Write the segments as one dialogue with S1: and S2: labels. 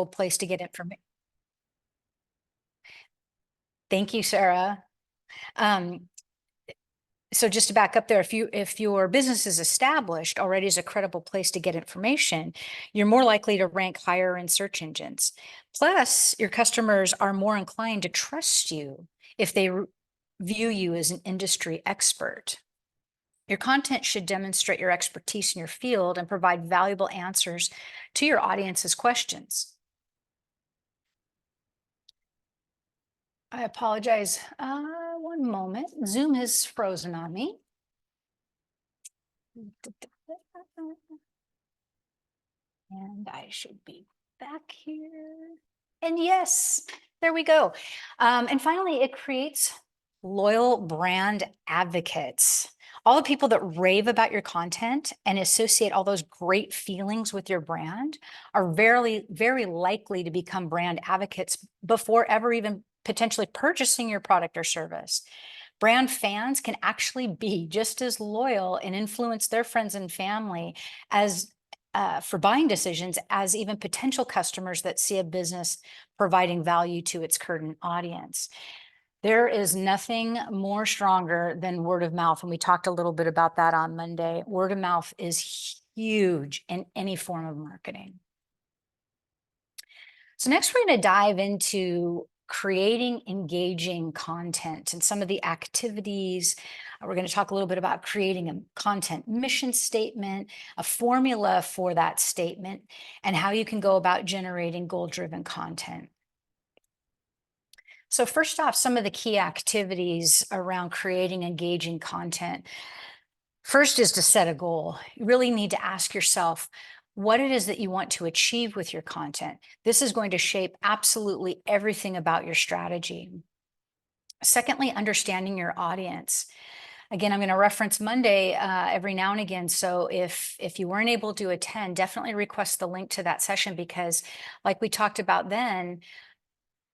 S1: place to get information. Thank you, Sarah. So just to back up there, if your business is established already as a credible place to get information, you're more likely to rank higher in search engines. Plus, your customers are more inclined to trust you if they view you as an industry expert. Your content should demonstrate your expertise in your field and provide valuable answers to your audience's questions. I apologize. One moment. Zoom has frozen on me. And I should be back here. And yes, there we go. And finally, it creates loyal brand advocates. All the people that rave about your content and associate all those great feelings with your brand are very, very likely to become brand advocates before ever even potentially purchasing your product or service. Brand fans can actually be just as loyal and influence their friends and family as for buying decisions as even potential customers that see a business providing value to its current audience. There is nothing more stronger than word of mouth. And we talked a little bit about that on Monday. Word of mouth is huge in any form of marketing. So next we're going to dive into creating engaging content and some of the activities. We're going to talk a little bit about creating a content mission statement, a formula for that statement, and how you can go about generating goal-driven content. So first off, some of the key activities around creating engaging content. First is to set a goal. You really need to ask yourself what it is that you want to achieve with your content. This is going to shape absolutely everything about your strategy. Secondly, understanding your audience. Again, I'm going to reference Monday every now and again. So if you weren't able to attend, definitely request the link to that session, because like we talked about then,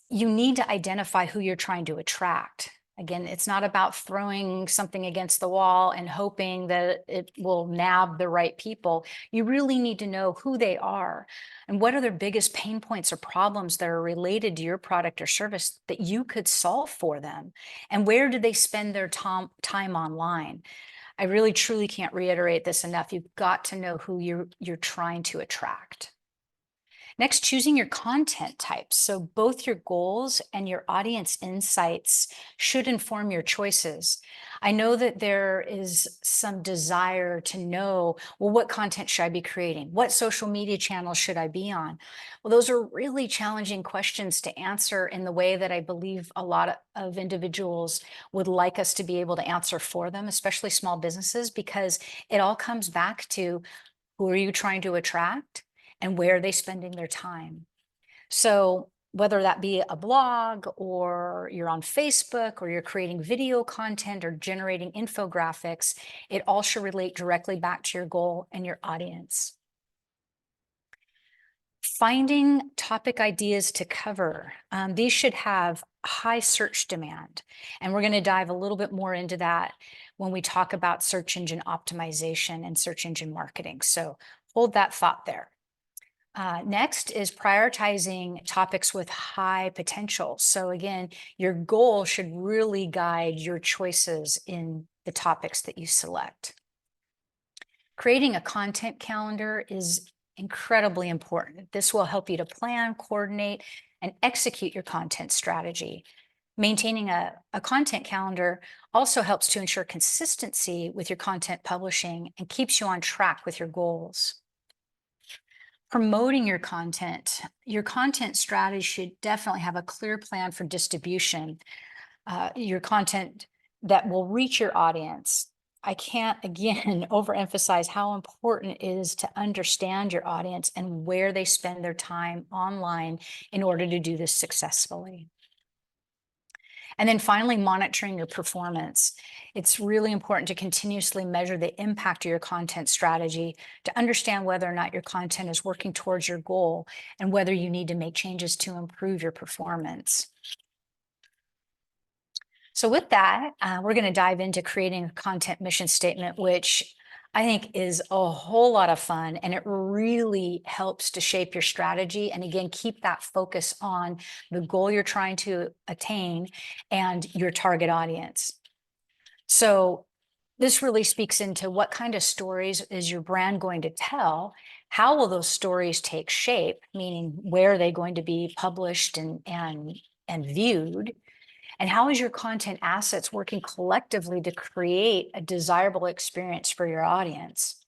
S1: you need to identify who you're trying to attract. Again, it's not about throwing something against the wall and hoping that it will nab the right people. You really need to know who they are and what are their biggest pain points or problems that are related to your product or service that you could solve for them. And where do they spend their time online? I really, truly can't reiterate this enough. You've got to know who you're trying to attract. Next, choosing your content types. So both your goals and your audience insights should inform your choices. I know that there is some desire to know, well, what content should I be creating? What social media channels should I be on? Well, those are really challenging questions to answer in the way that I believe a lot of individuals would like us to be able to answer for them, especially small businesses, because it all comes back to who are you trying to attract? And where are they spending their time? So whether that be a blog or you're on Facebook or you're creating video content or generating infographics, it all should relate directly back to your goal and your audience. Finding topic ideas to cover. These should have high search demand. And we're going to dive a little bit more into that when we talk about search engine optimization and search engine marketing. So hold that thought there. Next is prioritizing topics with high potential. So again, your goal should really guide your choices in the topics that you select. Creating a content calendar is incredibly important. This will help you to plan, coordinate, and execute your content strategy. Maintaining a content calendar also helps to ensure consistency with your content publishing and keeps you on track with your goals. Promoting your content strategy should definitely have a clear plan for distribution, your content that will reach your audience. I can't, again, overemphasize how important it is to understand your audience and where they spend their time online in order to do this successfully. And then finally, monitoring your performance. It's really important to continuously measure the impact of your content strategy to understand whether or not your content is working towards your goal and whether you need to make changes to improve your performance. So with that, we're going to dive into creating a content mission statement, which I think is a whole lot of fun, and it really helps to shape your strategy. And again, keep that focus on the goal you're trying to attain and your target audience. So this really speaks into what kind of stories is your brand going to tell? How will those stories take shape? Meaning, where are they going to be published and viewed? And how is your content assets working collectively to create a desirable experience for your audience?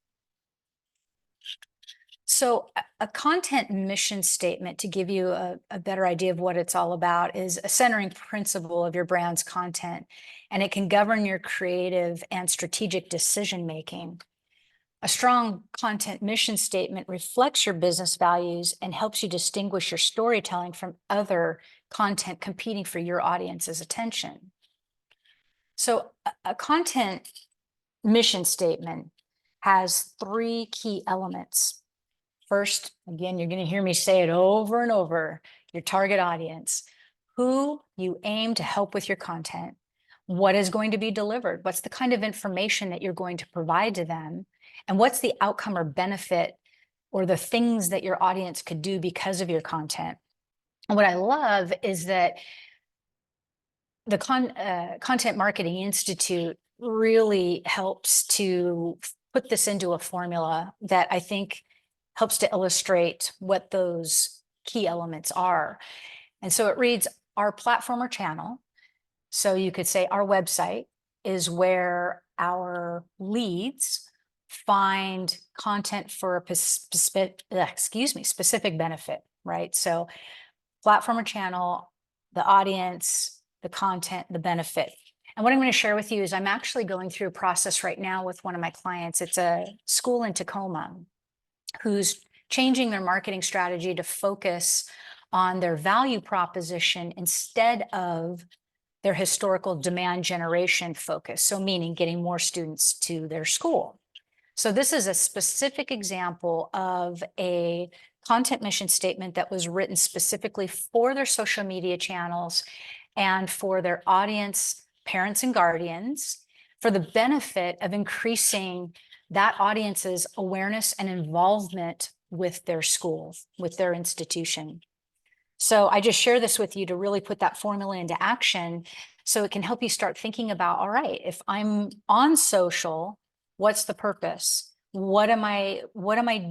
S1: So, a content mission statement, to give you a better idea of what it's all about, is a centering principle of your brand's content, and it can govern your creative and strategic decision making. A strong content mission statement reflects your business values and helps you distinguish your storytelling from other content competing for your audience's attention. So, a content mission statement has three key elements. First, again, you're going to hear me say it over and over, your target audience, who you aim to help with your content, what is going to be delivered, what's the kind of information that you're going to provide to them, and what's the outcome or benefit or the things that your audience could do because of your content. And what I love is that the Content Marketing Institute really helps to put this into a formula that I think helps to illustrate what those key elements are. And so it reads, our platform or channel. So you could say our website is where our leads find content for a specific benefit, right? So platform or channel, the audience, the content, the benefit. And what I'm going to share with you is I'm actually going through a process right now with one of my clients. It's a school in Tacoma who's changing their marketing strategy to focus on their value proposition instead of their historical demand generation focus. So meaning getting more students to their school. So this is a specific example of a content mission statement that was written specifically for their social media channels and for their audience, parents and guardians, for the benefit of increasing that audience's awareness and involvement with their school, with their institution. So I just share this with you to really put that formula into action so it can help you start thinking about, all right, if I'm on social, what's the purpose? What am I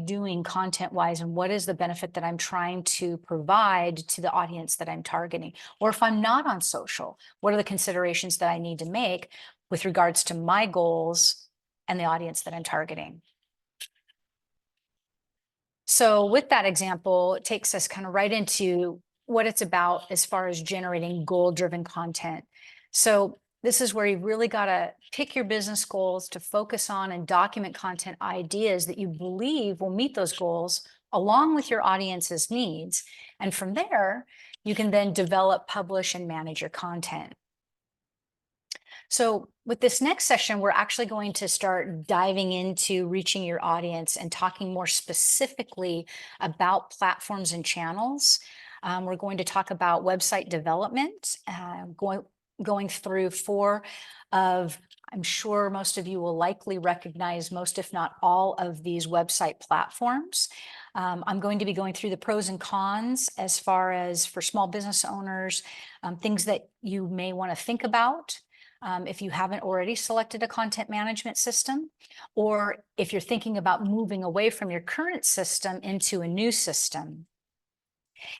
S1: doing content wise, and what is the benefit that I'm trying to provide to the audience that I'm targeting? Or if I'm not on social, what are the considerations that I need to make with regards to my goals and the audience that I'm targeting? So with that example, it takes us kind of right into what it's about as far as generating goal-driven content. So this is where you've really got to pick your business goals to focus on and document content ideas that you believe will meet those goals along with your audience's needs. And from there, you can then develop, publish, and manage your content. So with this next session, we're actually going to start diving into reaching your audience and talking more specifically about platforms and channels. We're going to talk about website development, going through four of, I'm sure most of you will likely recognize most, if not all, of these website platforms. I'm going to be going through the pros and cons as far as for small business owners, things that you may want to think about. If you haven't already selected a content management system, or if you're thinking about moving away from your current system into a new system,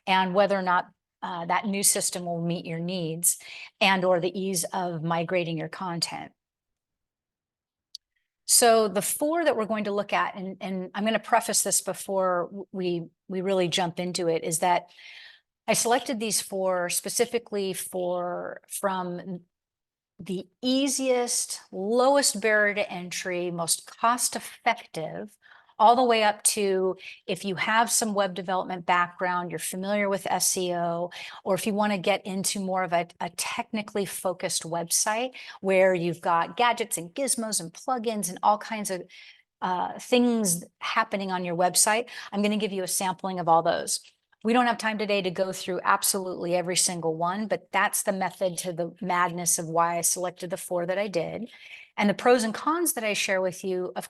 S1: and whether or not that new system will meet your needs and or the ease of migrating your content. So the four that we're going to look at, and I'm going to preface this before we really jump into it, is that I selected these four specifically from the easiest, lowest barrier to entry, most cost-effective, all the way up to if you have some web development background, you're familiar with SEO, or if you want to get into more of a technically focused website where you've got gadgets and gizmos and plugins and all kinds of things happening on your website. I'm going to give you a sampling of all those. We don't have time today to go through absolutely every single one, but that's the method to the madness of why I selected the 4 that I did. And the pros and cons that I share with you, of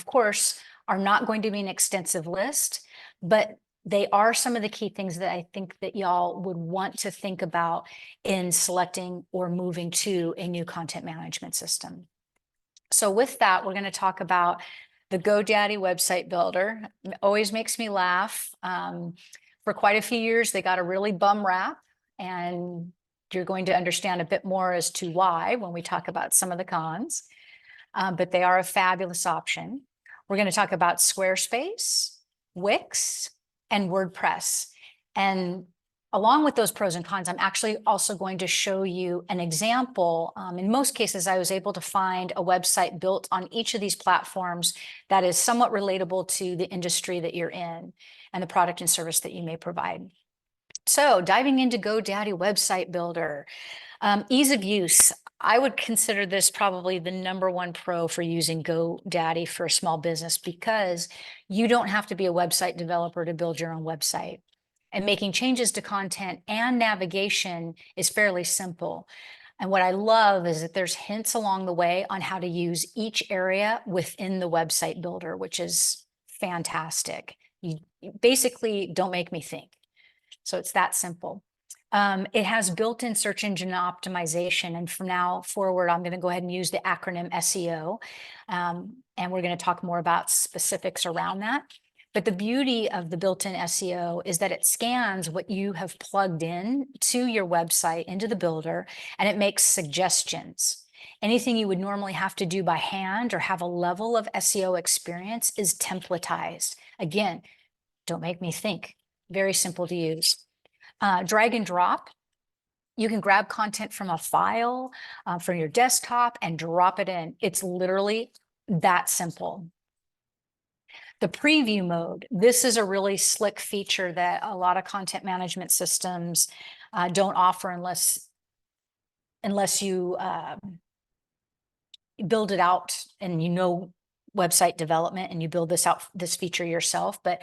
S1: course, are not going to be an extensive list, but they are some of the key things that I think that y'all would want to think about in selecting or moving to a new content management system. So with that, we're going to talk about the GoDaddy website builder. It always makes me laugh. For quite a few years, they got a really bum rap, and you're going to understand a bit more as to why when we talk about some of the cons, but they are a fabulous option. We're going to talk about Squarespace, Wix, and WordPress. And along with those pros and cons, I'm actually also going to show you an example. In most cases, I was able to find a website built on each of these platforms that is somewhat relatable to the industry that you're in and the product and service that you may provide. So diving into GoDaddy website builder, ease of use. I would consider this probably the #1 pro for using GoDaddy for a small business, because you don't have to be a website developer to build your own website. And making changes to content and navigation is fairly simple. And what I love is that there's hints along the way on how to use each area within the website builder, which is fantastic. You basically don't make me think. So it's that simple. It has built-in search engine optimization. And from now forward, I'm going to go ahead and use the acronym SEO. And we're going to talk more about specifics around that. But the beauty of the built-in SEO is that it scans what you have plugged in to your website into the builder, and it makes suggestions. Anything you would normally have to do by hand or have a level of SEO experience is templatized. Again, don't make me think. Very simple to use. Drag and drop. You can grab content from a file from your desktop and drop it in. It's literally that simple. The preview mode. This is a really slick feature that a lot of content management systems don't offer unless you build it out and you know website development and you build this feature yourself. But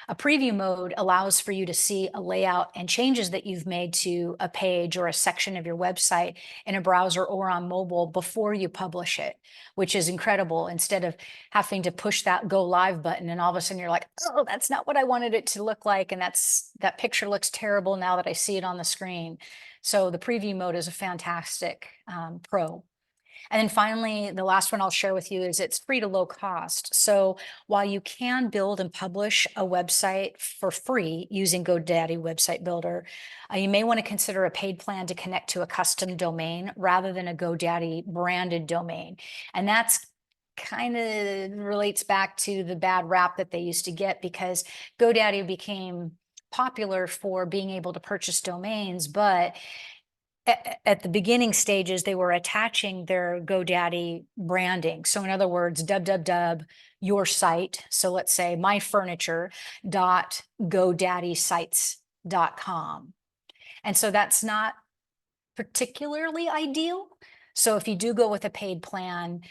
S1: a preview mode allows for you to see a layout and changes that you've made to a page or a section of your website in a browser or on mobile before you publish it, which is incredible. Instead of having to push that go live button and all of a sudden you're like, oh, that's not what I wanted it to look like, and that picture looks terrible now that I see it on the screen. So the preview mode is a fantastic pro. And then finally, the last one I'll share with you is it's free to low cost. So while you can build and publish a website for free using GoDaddy Website Builder, you may want to consider a paid plan to connect to a custom domain rather than a GoDaddy branded domain. And that's kind of relates back to the bad rap that they used to get, because GoDaddy became popular for being able to purchase domains, but at the beginning stages, they were attaching their GoDaddy branding. So in other words, www your site. So let's say myfurniture.godaddysites.com. And so that's not particularly ideal. So if you do go with a paid plan,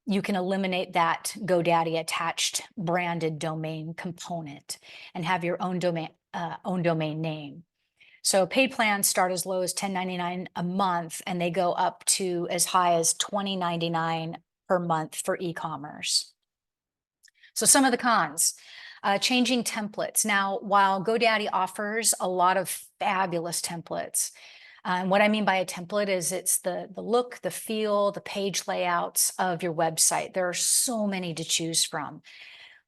S1: you can eliminate that GoDaddy attached branded domain component and have your own domain name. So paid plans start as low as $10.99 a month, and they go up to as high as $20.99 per month for e-commerce. So some of the cons, changing templates. Now, while GoDaddy offers a lot of fabulous templates, and what I mean by a template is it's the look, the feel, the page layouts of your website. There are so many to choose from.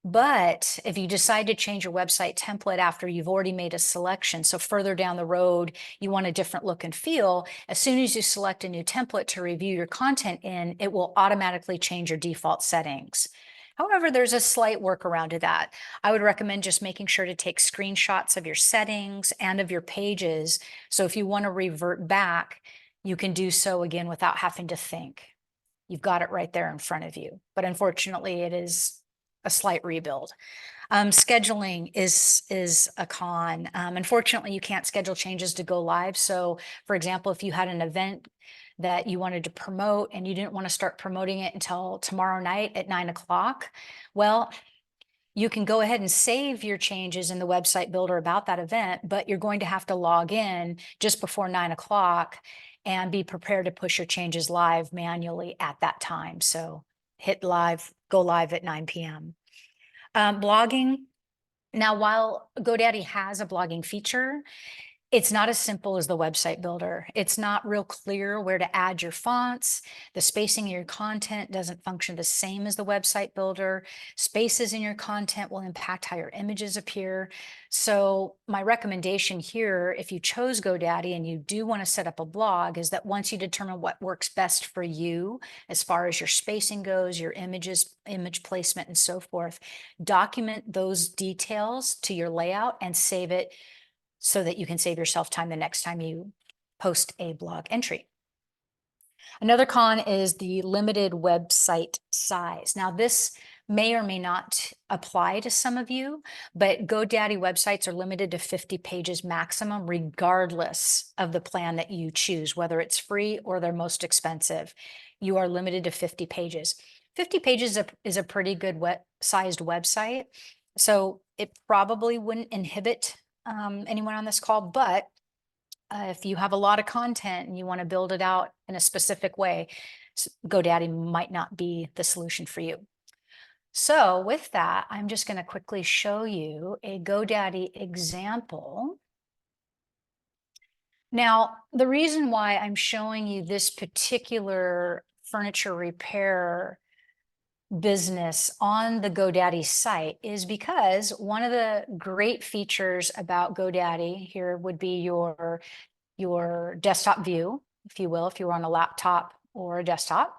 S1: But if you decide to change your website template after you've already made a selection, so further down the road, you want a different look and feel, as soon as you select a new template to review your content in, it will automatically change your default settings. However, there's a slight workaround to that. I would recommend just making sure to take screenshots of your settings and of your pages. So if you want to revert back, you can do so again without having to think. You've got it right there in front of you. But unfortunately, it is a slight rebuild. Scheduling is a con. Unfortunately, you can't schedule changes to go live. So for example, if you had an event that you wanted to promote and you didn't want to start promoting it until tomorrow night at 9 o'clock, well, you can go ahead and save your changes in the website builder about that event, but you're going to have to log in just before 9 o'clock and be prepared to push your changes live manually at that time. So hit live, go live at 9 p.m. Blogging. Now, while GoDaddy has a blogging feature, it's not as simple as the website builder. It's not real clear where to add your fonts. The spacing of your content doesn't function the same as the website builder. Spaces in your content will impact how your images appear. So my recommendation here, if you chose GoDaddy and you do want to set up a blog, is that once you determine what works best for you, as far as your spacing goes, your images, image placement, and so forth, document those details to your layout and save it so that you can save yourself time the next time you post a blog entry. Another con is the limited website size. Now, this may or may not apply to some of you, but GoDaddy websites are limited to 50 pages maximum, regardless of the plan that you choose, whether it's free or their most expensive. You are limited to 50 pages. 50 pages is a pretty good sized website, so it probably wouldn't inhibit anyone on this call, but if you have a lot of content and you want to build it out in a specific way, GoDaddy might not be the solution for you. So with that, I'm just going to quickly show you a GoDaddy example. Now, the reason why I'm showing you this particular furniture repair business on the GoDaddy site is because one of the great features about GoDaddy here would be your desktop view, if you will, if you're on a laptop or a desktop.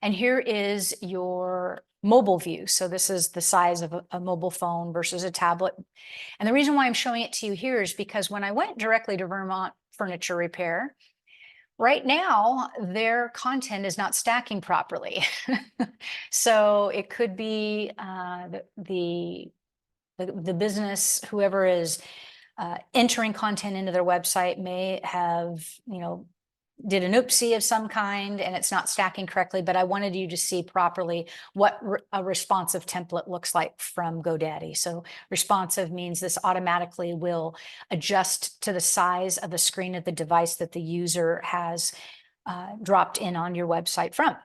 S1: And here is your mobile view. So this is the size of a mobile phone versus a tablet. And the reason why I'm showing it to you here is because when I went directly to Vermont Furniture Repair, right now, their content is not stacking properly. So it could be the business, whoever is entering content into their website may have, did an oopsie of some kind and it's not stacking correctly, but I wanted you to see properly what a responsive template looks like from GoDaddy. So responsive means this automatically will adjust to the size of the screen of the device that the user has dropped in on your website from.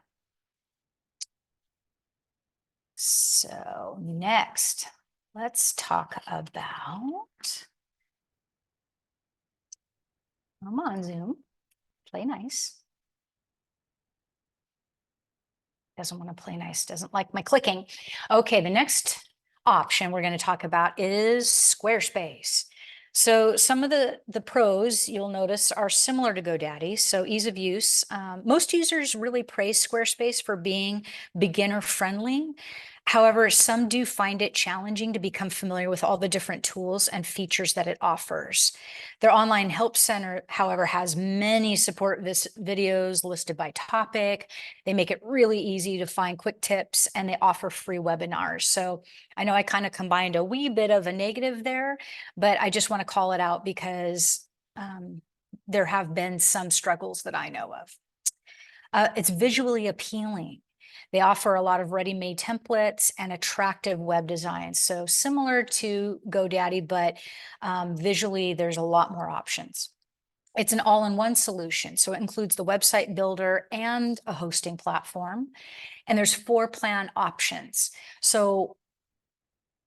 S1: So next, let's talk about, come on, Zoom. Play nice. Doesn't want to play nice, doesn't like my clicking. Okay, the next option we're going to talk about is Squarespace. So some of the pros you'll notice are similar to GoDaddy. So ease of use. Most users really praise Squarespace for being beginner friendly. However, some do find it challenging to become familiar with all the different tools and features that it offers. Their online help center, however, has many support videos listed by topic. They make it really easy to find quick tips, and they offer free webinars. So I know I kind of combined a wee bit of a negative there, but I just want to call it out because there have been some struggles that I know of. It's visually appealing. They offer a lot of ready-made templates and attractive web designs. So similar to GoDaddy, but visually there's a lot more options. It's an all-in-one solution. So it includes the website builder and a hosting platform. And there's 4 plan options. So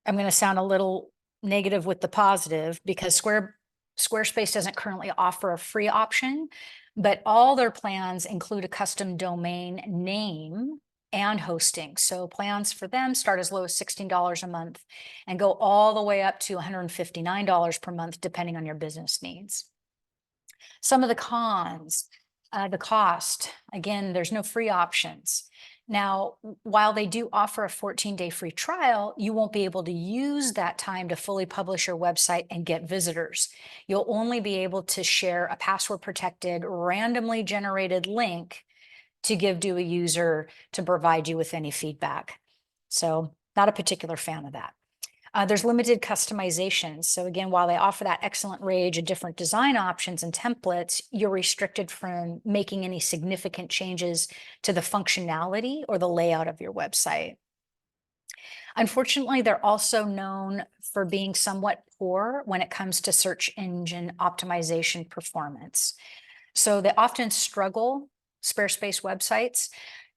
S1: I'm going to sound a little negative with the positive because Squarespace doesn't currently offer a free option, but all their plans include a custom domain name and hosting. So plans for them start as low as $16 a month and go all the way up to $159 per month, depending on your business needs. Some of the cons, the cost, again, there's no free options. Now, while they do offer a 14-day free trial, you won't be able to use that time to fully publish your website and get visitors. You'll only be able to share a password protected, randomly generated link to give to a user to provide you with any feedback. So not a particular fan of that. There's limited customization. So again, while they offer that excellent range of different design options and templates, you're restricted from making any significant changes to the functionality or the layout of your website. Unfortunately, they're also known for being somewhat poor when it comes to search engine optimization performance. So they often struggle, Squarespace websites,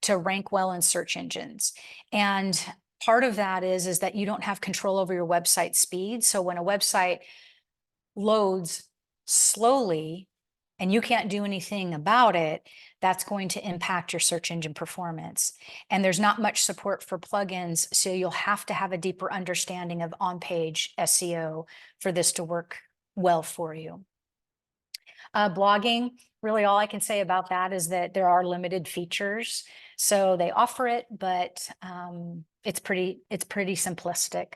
S1: to rank well in search engines. And part of that is that you don't have control over your website speed. So when a website loads slowly and you can't do anything about it, that's going to impact your search engine performance. And there's not much support for plugins, so you'll have to have a deeper understanding of on-page SEO for this to work well for you. Blogging, really all I can say about that is that there are limited features. So they offer it, but it's pretty simplistic.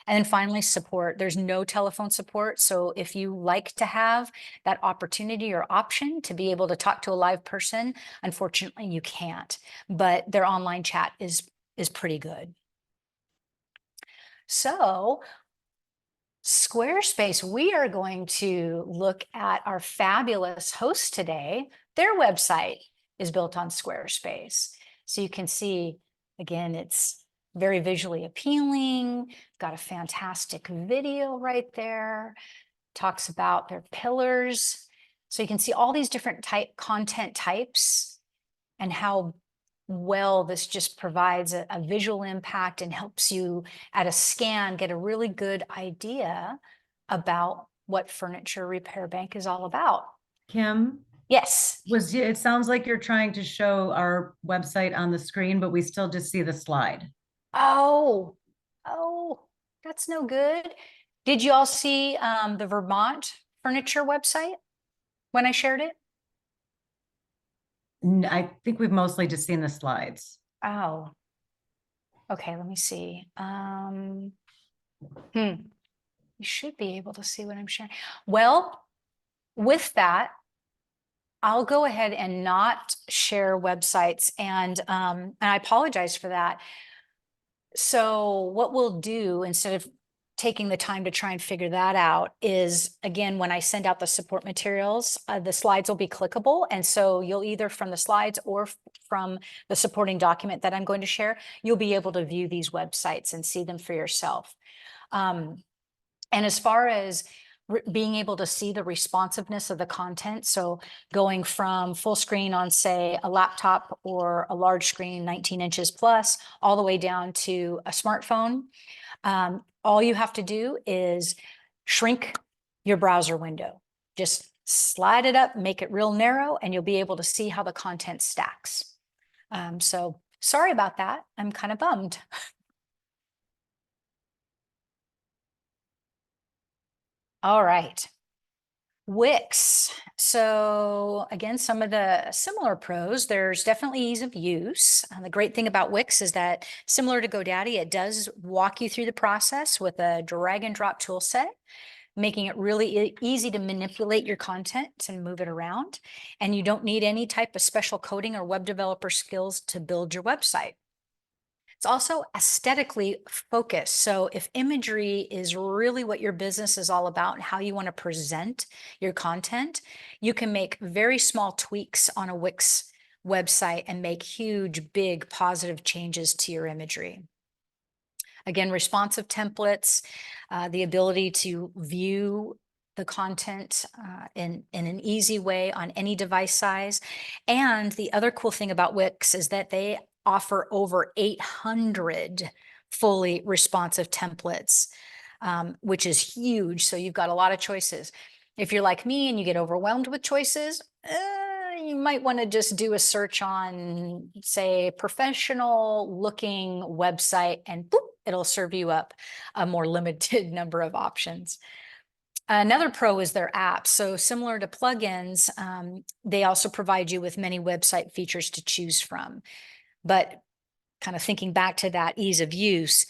S1: And then finally, support. There's no telephone support. So if you like to have that opportunity or option to be able to talk to a live person, unfortunately you can't. But their online chat is pretty good. So Squarespace, we are going to look at our fabulous host today. Their website is built on Squarespace. So you can see, again, it's very visually appealing, got a fantastic video right there, talks about their pillars. So you can see all these different content types and how well this just provides a visual impact and helps you at a scan get a really good idea about what Furniture Repair Bank is all about.
S2: Kim,
S1: Yes.
S2: it sounds like you're trying to show our website on the screen, but we still just see the slide.
S1: Oh, that's no good. Did you all see the Vermont furniture website when I shared it?
S2: I think we've mostly just seen the slides.
S1: Oh, okay, let me see. You should be able to see what I'm sharing. Well, with that, I'll go ahead and not share websites, and I apologize for that. So what we'll do, instead of taking the time to try and figure that out, is again, when I send out the support materials, the slides will be clickable. And so you'll either from the slides or from the supporting document that I'm going to share, you'll be able to view these websites and see them for yourself. And as far as being able to see the responsiveness of the content, so going from full screen on, say, a laptop or a large screen, 19 inches plus, all the way down to a smartphone, all you have to do is shrink your browser window. Just slide it up, make it real narrow, and you'll be able to see how the content stacks. So sorry about that. I'm kind of bummed. All right. Wix. So again, some of the similar pros, there's definitely ease of use. The great thing about Wix is that similar to GoDaddy, it does walk you through the process with a drag and drop tool set, making it really easy to manipulate your content and move it around. And you don't need any type of special coding or web developer skills to build your website. It's also aesthetically focused. So if imagery is really what your business is all about and how you want to present your content, you can make very small tweaks on a Wix website and make huge, big positive changes to your imagery. Again, responsive templates, the ability to view the content in an easy way on any device size. And the other cool thing about Wix is that they offer over 800 fully responsive templates, which is huge. So you've got a lot of choices. If you're like me and you get overwhelmed with choices, you might want to just do a search on, say, professional looking website, and boop, it'll serve you up a more limited number of options. Another pro is their apps. So similar to plugins, they also provide you with many website features to choose from. But kind of thinking back to that ease of use,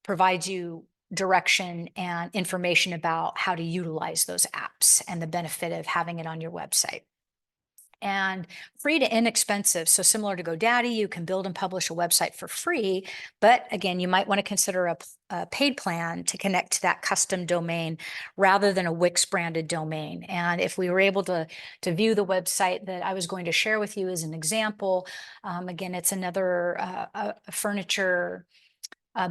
S1: provides you direction and information about how to utilize those apps and the benefit of having it on your website. And free to inexpensive. So similar to GoDaddy, you can build and publish a website for free. But again, you might want to consider a paid plan to connect to that custom domain rather than a Wix branded domain. And if we were able to view the website that I was going to share with you as an example, again, it's another furniture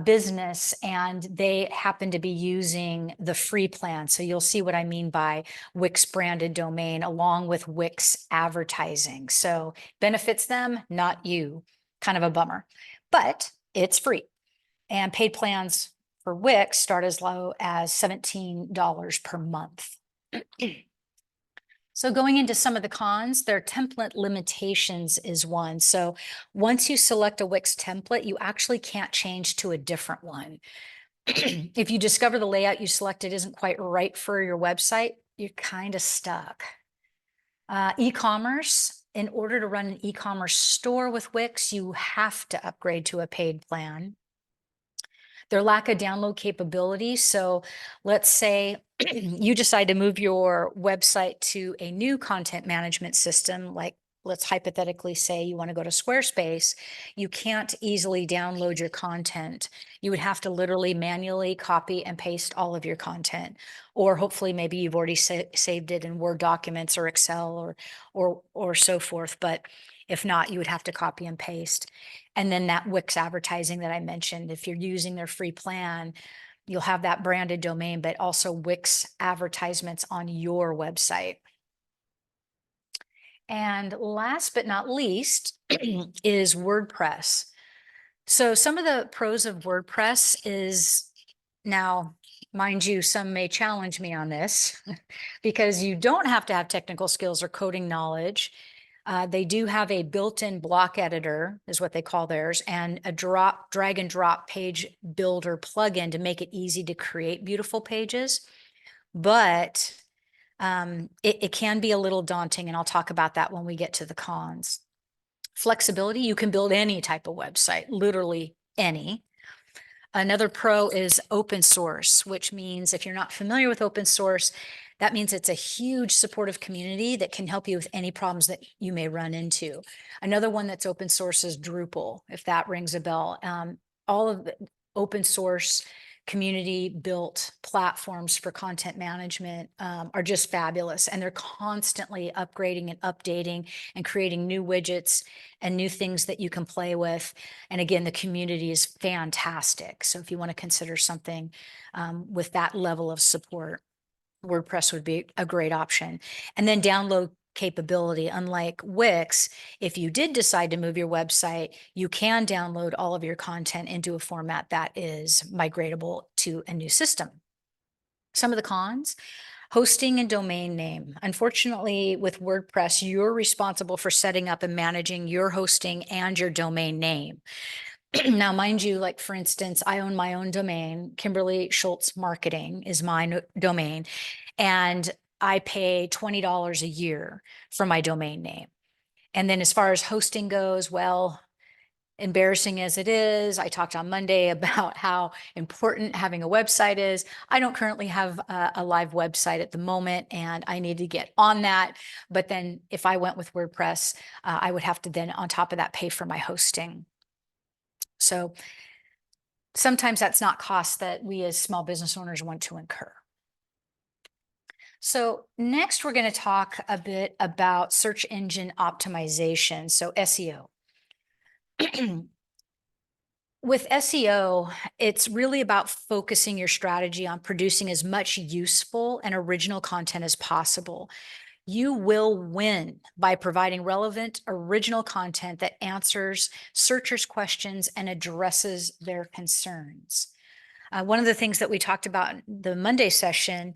S1: business and they happen to be using the free plan. So you'll see what I mean by Wix branded domain along with Wix advertising. So benefits them, not you. Kind of a bummer, but it's free. And paid plans for Wix start as low as $17 per month. So going into some of the cons, their template limitations is one. So once you select a Wix template, you actually can't change to a different one. If you discover the layout you selected isn't quite right for your website, you're kind of stuck. E-commerce, in order to run an e-commerce store with Wix, you have to upgrade to a paid plan. Their lack of download capability. So let's say you decide to move your website to a new content management system, like let's hypothetically say you want to go to Squarespace, you can't easily download your content. You would have to literally manually copy and paste all of your content, or hopefully maybe you've already saved it in Word documents or Excel or so forth. But if not, you would have to copy and paste. And then that Wix advertising that I mentioned, if you're using their free plan, you'll have that branded domain, but also Wix advertisements on your website. And last but not least is WordPress. So some of the pros of WordPress is, now, mind you, some may challenge me on this because you don't have to have technical skills or coding knowledge. They do have a built-in block editor, is what they call theirs, and a drag and drop page builder plugin to make it easy to create beautiful pages. But it can be a little daunting, and I'll talk about that when we get to the cons. Flexibility, you can build any type of website, literally any. Another pro is open source, which means if you're not familiar with open source, that means it's a huge supportive community that can help you with any problems that you may run into. Another one that's open source is Drupal, if that rings a bell. All of the open source community built platforms for content management are just fabulous. And they're constantly upgrading and updating and creating new widgets and new things that you can play with. And again, the community is fantastic. So if you want to consider something with that level of support, WordPress would be a great option. And then download capability. Unlike Wix, if you did decide to move your website, you can download all of your content into a format that is migratable to a new system. Some of the cons: hosting and domain name. Unfortunately, with WordPress, you're responsible for setting up and managing your hosting and your domain name. Now, mind you, like for instance, I own my own domain. Kimberly Schulz Marketing is my domain, and I pay $20 a year for my domain name. And then as far as hosting goes, well, embarrassing as it is, I talked on Monday about how important having a website is. I don't currently have a live website at the moment, and I need to get on that. But then if I went with WordPress, I would have to then on top of that pay for my hosting. So sometimes that's not costs that we as small business owners want to incur. So next we're going to talk a bit about search engine optimization, so SEO. With SEO, it's really about focusing your strategy on producing as much useful and original content as possible. You will win by providing relevant, original content that answers searchers' questions and addresses their concerns. One of the things that we talked about in the Monday session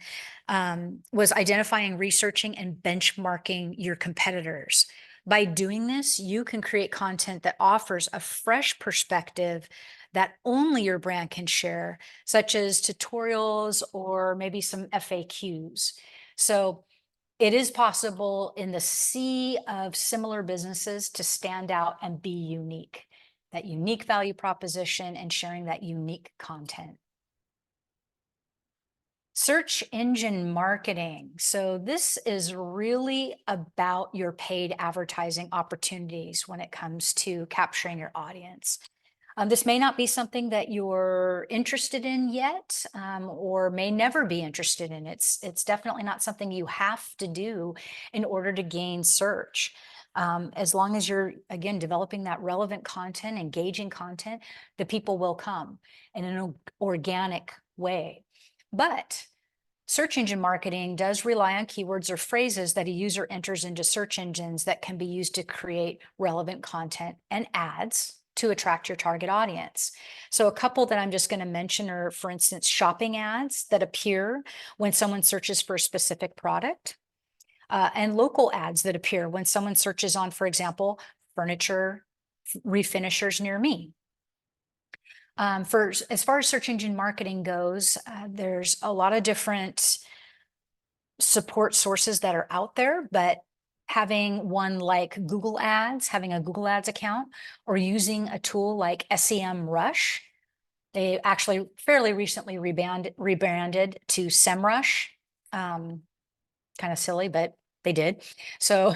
S1: was identifying, researching, and benchmarking your competitors. By doing this, you can create content that offers a fresh perspective that only your brand can share, such as tutorials or maybe some FAQs. So it is possible in the sea of similar businesses to stand out and be unique. That unique value proposition and sharing that unique content. Search engine marketing. So this is really about your paid advertising opportunities when it comes to capturing your audience. This may not be something that you're interested in yet, or may never be interested in. It's definitely not something you have to do in order to gain search. As long as you're, again, developing that relevant content, engaging content, the people will come in an organic way. But search engine marketing does rely on keywords or phrases that a user enters into search engines that can be used to create relevant content and ads to attract your target audience. So a couple that I'm just going to mention are, for instance, shopping ads that appear when someone searches for a specific product, and local ads that appear when someone searches on, for example, furniture refinishers near me. As far as search engine marketing goes, there's a lot of different support sources that are out there, but having one like Google Ads, having a Google Ads account, or using a tool like SEMrush. They actually fairly recently rebranded to SEMrush. Kind of silly, but they did. So,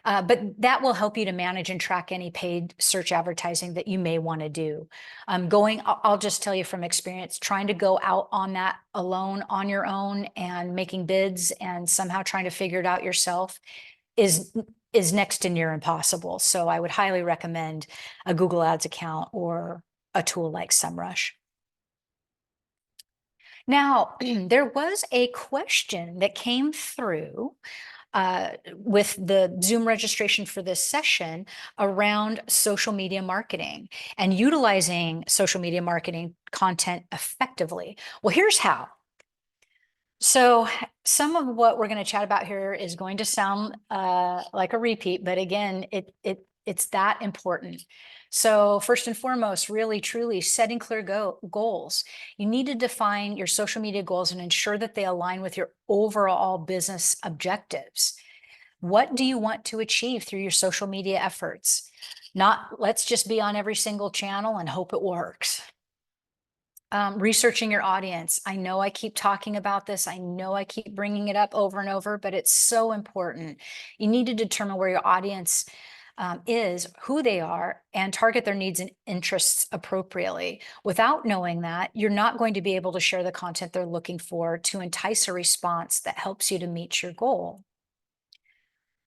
S1: but that will help you to manage and track any paid search advertising that you may want to do. I'll just tell you from experience, trying to go out on that alone on your own and making bids and somehow trying to figure it out yourself is next to near impossible. So I would highly recommend a Google Ads account or a tool like SEMrush. Now, there was a question that came through with the Zoom registration for this session around social media marketing and utilizing social media marketing content effectively. Well, here's how. So some of what we're going to chat about here is going to sound like a repeat, but again, it's that important. So first and foremost, really, truly setting clear goals. You need to define your social media goals and ensure that they align with your overall business objectives. What do you want to achieve through your social media efforts? Not let's just be on every single channel and hope it works. Researching your audience. I know I keep talking about this. I know I keep bringing it up over and over, but it's so important. You need to determine where your audience is, who they are, and target their needs and interests appropriately. Without knowing that, you're not going to be able to share the content they're looking for to entice a response that helps you to meet your goal.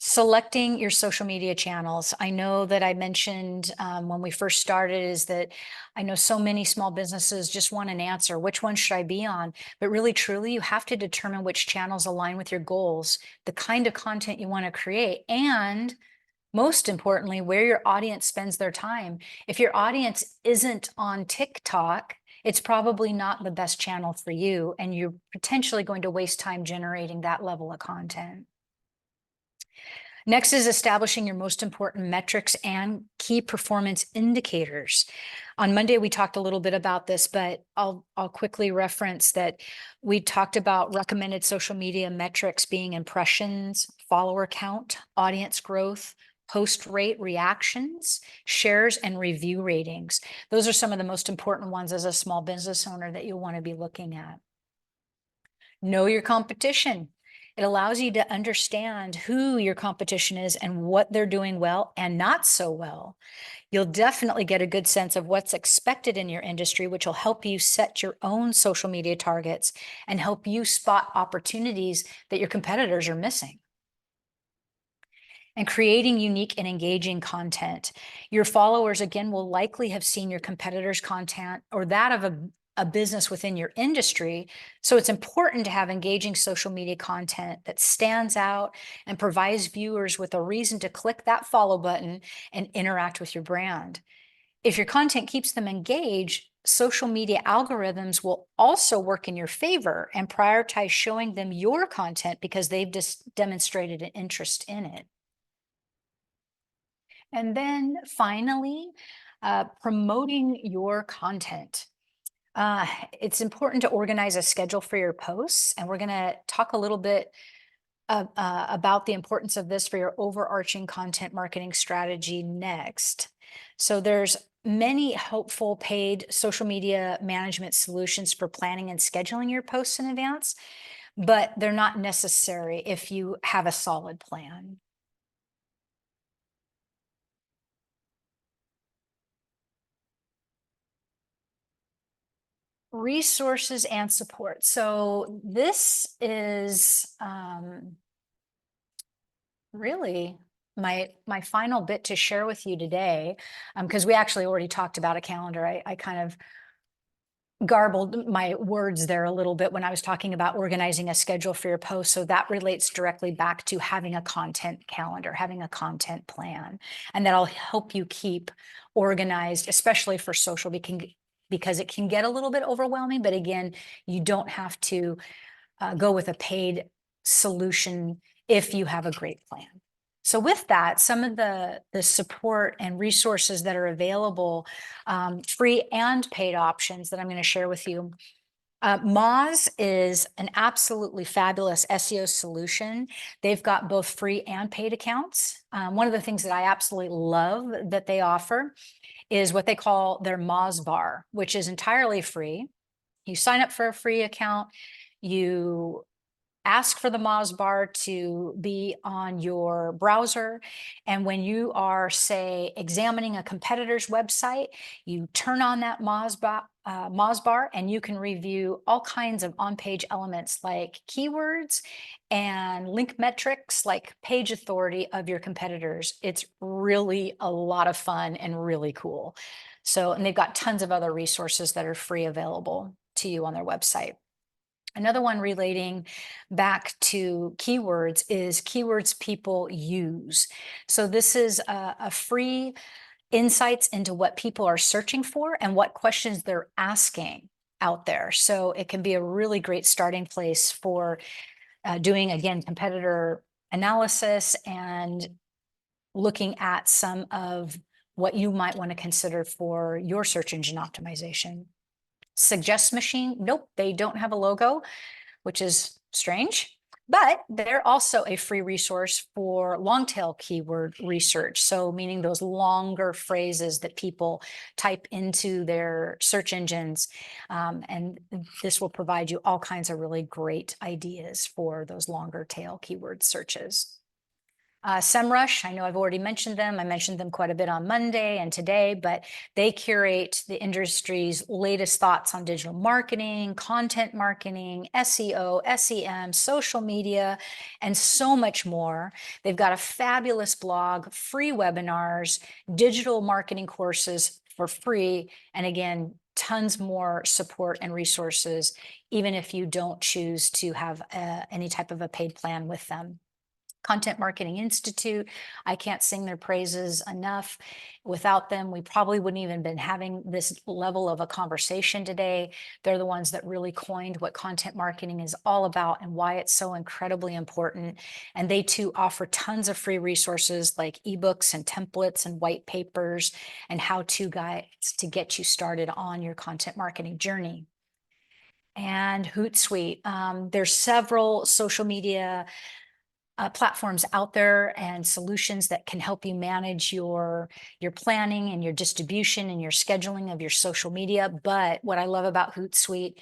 S1: Selecting your social media channels. I know that I mentioned when we first started is that I know so many small businesses just want an answer. Which one should I be on? But really, truly, you have to determine which channels align with your goals, the kind of content you want to create, and most importantly, where your audience spends their time. If your audience isn't on TikTok, it's probably not the best channel for you, and you're potentially going to waste time generating that level of content. Next is establishing your most important metrics and key performance indicators. On Monday, we talked a little bit about this, but I'll quickly reference that we talked about recommended social media metrics being impressions, follower count, audience growth, post rate reactions, shares, and review ratings. Those are some of the most important ones as a small business owner that you'll want to be looking at. Know your competition. It allows you to understand who your competition is and what they're doing well and not so well. You'll definitely get a good sense of what's expected in your industry, which will help you set your own social media targets and help you spot opportunities that your competitors are missing. And creating unique and engaging content. Your followers, again, will likely have seen your competitors' content or that of a business within your industry. So it's important to have engaging social media content that stands out and provides viewers with a reason to click that follow button and interact with your brand. If your content keeps them engaged, social media algorithms will also work in your favor and prioritize showing them your content because they've just demonstrated an interest in it. And then finally, promoting your content. It's important to organize a schedule for your posts, and we're going to talk a little bit about the importance of this for your overarching content marketing strategy next. So there's many helpful paid social media management solutions for planning and scheduling your posts in advance, but they're not necessary if you have a solid plan. Resources and support. So this is really my final bit to share with you today, because we actually already talked about a calendar. I kind of garbled my words there a little bit when I was talking about organizing a schedule for your post. So that relates directly back to having a content calendar, having a content plan, and that'll help you keep organized, especially for social, because it can get a little bit overwhelming. But again, you don't have to go with a paid solution if you have a great plan. So with that, some of the support and resources that are available, free and paid options that I'm going to share with you. Moz is an absolutely fabulous SEO solution. They've got both free and paid accounts. One of the things that I absolutely love that they offer is what they call their Moz bar, which is entirely free. You sign up for a free account, you ask for the Moz bar to be on your browser. And when you are, say, examining a competitor's website, you turn on that Moz bar and you can review all kinds of on-page elements like keywords and link metrics like page authority of your competitors. It's really a lot of fun and really cool. So, and they've got tons of other resources that are free available to you on their website. Another one relating back to keywords is keywords people use. So this is a free insights into what people are searching for and what questions they're asking out there. So it can be a really great starting place for doing, again, competitor analysis and looking at some of what you might want to consider for your search engine optimization. Suggest Machine, nope, they don't have a logo, which is strange, but they're also a free resource for long tail keyword research. So meaning those longer phrases that people type into their search engines. And this will provide you all kinds of really great ideas for those longer tail keyword searches. SEMrush, I know I've already mentioned them. I mentioned them quite a bit on Monday and today, but they curate the industry's latest thoughts on digital marketing, content marketing, SEO, SEM, social media, and so much more. They've got a fabulous blog, free webinars, digital marketing courses for free, and again, tons more support and resources, even if you don't choose to have any type of a paid plan with them. Content Marketing Institute, I can't sing their praises enough. Without them, we probably wouldn't even been having this level of a conversation today. They're the ones that really coined what content marketing is all about and why it's so incredibly important. And they too offer tons of free resources like ebooks and templates and white papers and how-to guides to get you started on your content marketing journey. And Hootsuite, there's several social media platforms out there and solutions that can help you manage your planning and your distribution and your scheduling of your social media. But what I love about Hootsuite,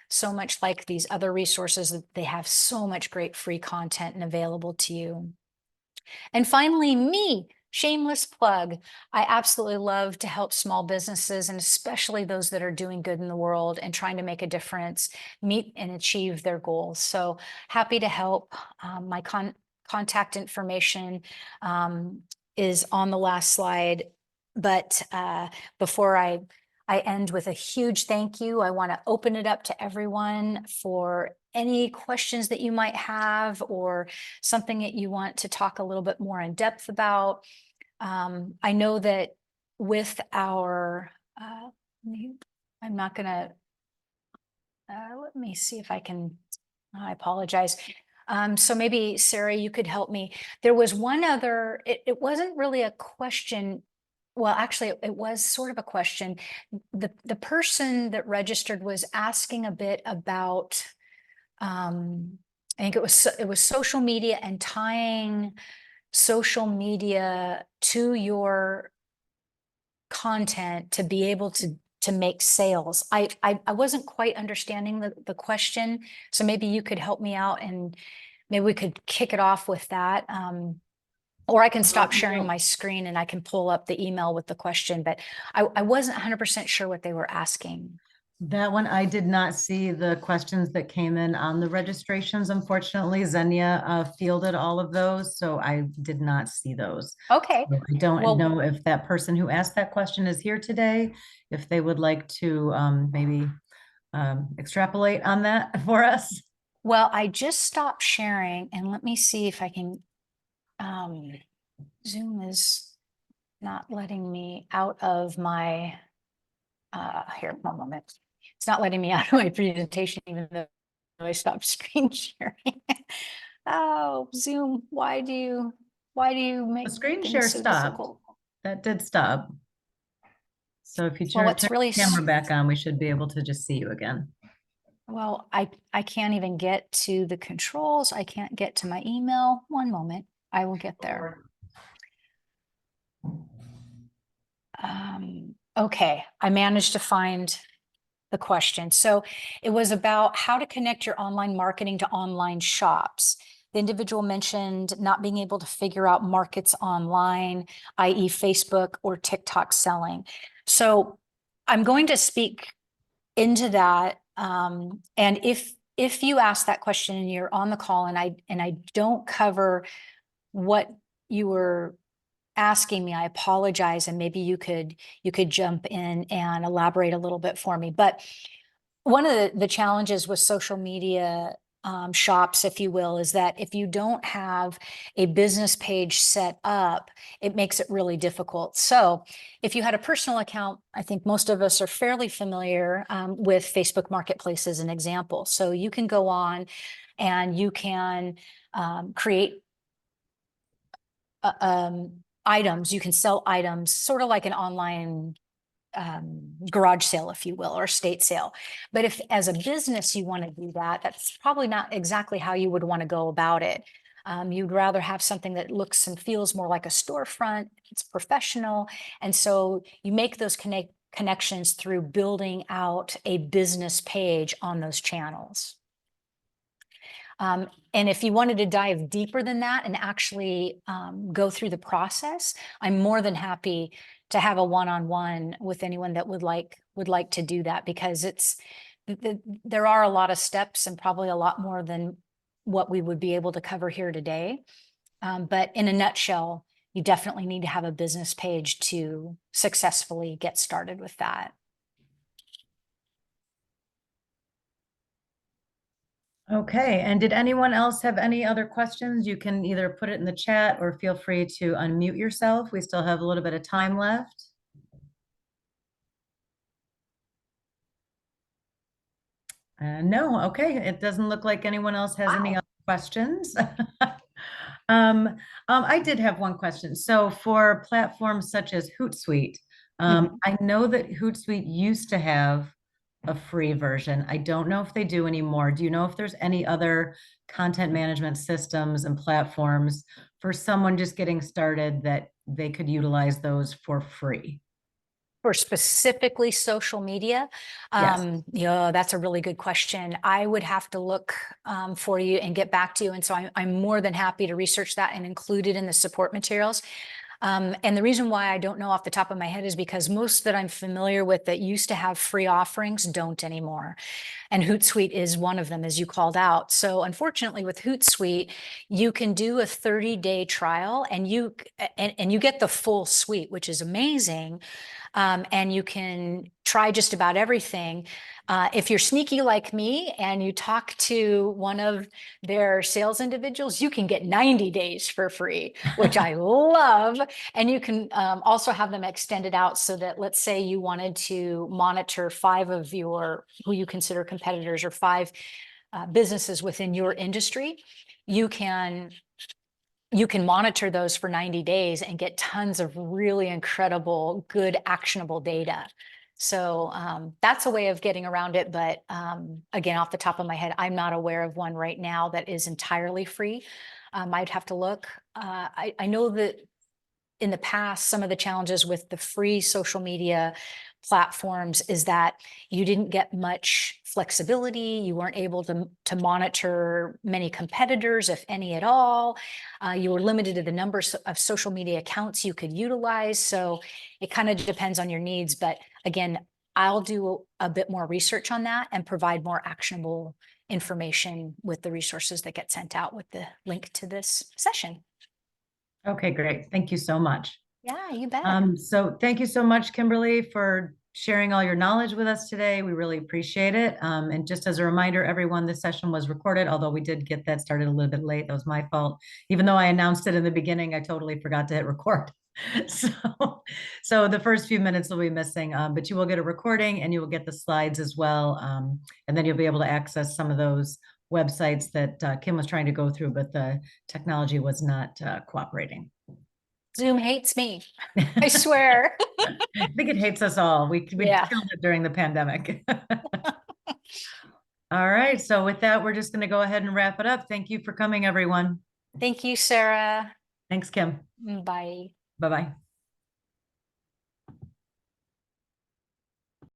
S1: so much like these other resources, that they have so much great free content and available to you. And finally, me, shameless plug. I absolutely love to help small businesses and especially those that are doing good in the world and trying to make a difference, meet and achieve their goals. So happy to help. My contact information is on the last slide. But before I end with a huge thank you, I want to open it up to everyone for any questions that you might have or something that you want to talk a little bit more in depth about. I know that with our, I'm not going to, let me see if I can, I apologize. So maybe Sarah, you could help me. There was one other, it wasn't really a question. Well, actually, it was sort of a question. The person that registered was asking a bit about, I think it was social media and tying social media to your content to be able to make sales. I wasn't quite understanding the question, so maybe you could help me out and maybe we could kick it off with that. Or I can stop sharing my screen and I can pull up the email with the question, but I wasn't 100% sure what they were asking.
S2: That one, I did not see the questions that came in on the registrations. Unfortunately, Xenia fielded all of those, so I did not see those.
S1: Okay.
S2: So I don't
S1: Well,
S2: know if that person who asked that question is here today, if they would like to maybe extrapolate on that for us.
S1: well, I just stopped sharing and let me see if I can, Zoom is not letting me out of my, here, one moment. It's not letting me out of my presentation, even though I stopped screen sharing. Oh, Zoom, why do you
S2: The
S1: make
S2: screen
S1: things
S2: share
S1: so
S2: stopped.
S1: difficult?
S2: That did stop. So if you
S1: Well,
S2: turn
S1: what's
S2: the
S1: really,
S2: camera back on, we should be able to just see you again.
S1: well, I can't even get to the controls. I can't get to my email. One moment, I will get there. Okay, I managed to find the question. So it was about how to connect your online marketing to online shops. The individual mentioned not being able to figure out markets online, i.e. Facebook or TikTok selling. So I'm going to speak into that. And if you ask that question and you're on the call and I don't cover what you were asking me, I apologize, and maybe you could jump in and elaborate a little bit for me. But one of the challenges with social media shops, if you will, is that if you don't have a business page set up, it makes it really difficult. So if you had a personal account, I think most of us are fairly familiar with Facebook Marketplace as an example. So you can go on and you can create items, you can sell items, sort of like an online garage sale, if you will, or estate sale. But if as a business you want to do that, that's probably not exactly how you would want to go about it. You'd rather have something that looks and feels more like a storefront, it's professional. And so you make those connections through building out a business page on those channels. And if you wanted to dive deeper than that and actually go through the process, I'm more than happy to have a one-on-one with anyone that would like to do that, because there are a lot of steps and probably a lot more than what we would be able to cover here today. But in a nutshell, you definitely need to have a business page to successfully get started with that.
S2: Okay, and did anyone else have any other questions? You can either put it in the chat or feel free to unmute yourself. We still have a little bit of time left. No, okay, it doesn't look like anyone else has any
S1: Wow.
S2: other questions. I did have one question. So for platforms such as Hootsuite,
S1: Mhm.
S2: I know that Hootsuite used to have a free version. I don't know if they do anymore. Do you know if there's any other content management systems and platforms for someone just getting started that they could utilize those for free?
S1: For specifically social media?
S2: Yes.
S1: Yeah, that's a really good question. I would have to look for you and get back to you. And so I'm more than happy to research that and include it in the support materials. And the reason why I don't know off the top of my head is because most that I'm familiar with that used to have free offerings don't anymore. And Hootsuite is one of them, as you called out. So unfortunately with Hootsuite, you can do a 30-day trial and you get the full suite, which is amazing. And you can try just about everything. If you're sneaky like me and you talk to one of their sales individuals, you can get 90 days for free, which I love. And you can also have them extended out so that, let's say you wanted to monitor 5 of your, who you consider competitors, or 5 businesses within your industry, you can monitor those for 90 days and get tons of really incredible, good, actionable data. So that's a way of getting around it. But again, off the top of my head, I'm not aware of one right now that is entirely free. I'd have to look. I know that in the past, some of the challenges with the free social media platforms is that you didn't get much flexibility. You weren't able to monitor many competitors, if any at all. You were limited to the numbers of social media accounts you could utilize. So it kind of depends on your needs. But again, I'll do a bit more research on that and provide more actionable information with the resources that get sent out with the link to this session.
S2: Okay, great. Thank you so much.
S1: Yeah, you bet.
S2: So thank you so much, Kimberly, for sharing all your knowledge with us today. We really appreciate it. And just as a reminder, everyone, this session was recorded, although we did get that started a little bit late. That was my fault. Even though I announced it in the beginning, I totally forgot to hit record. So the first few minutes will be missing, but you will get a recording and you will get the slides as well. And then you'll be able to access some of those websites that Kim was trying to go through, but the technology was not cooperating.
S1: Zoom hates me. I swear.
S2: I think it hates us all. We
S1: Yeah.
S2: killed it during the pandemic. All right. So with that, we're just going to go ahead and wrap it up. Thank you for coming, everyone.
S1: Thank you, Sarah.
S2: Thanks, Kim.
S1: Bye.
S2: Bye-bye.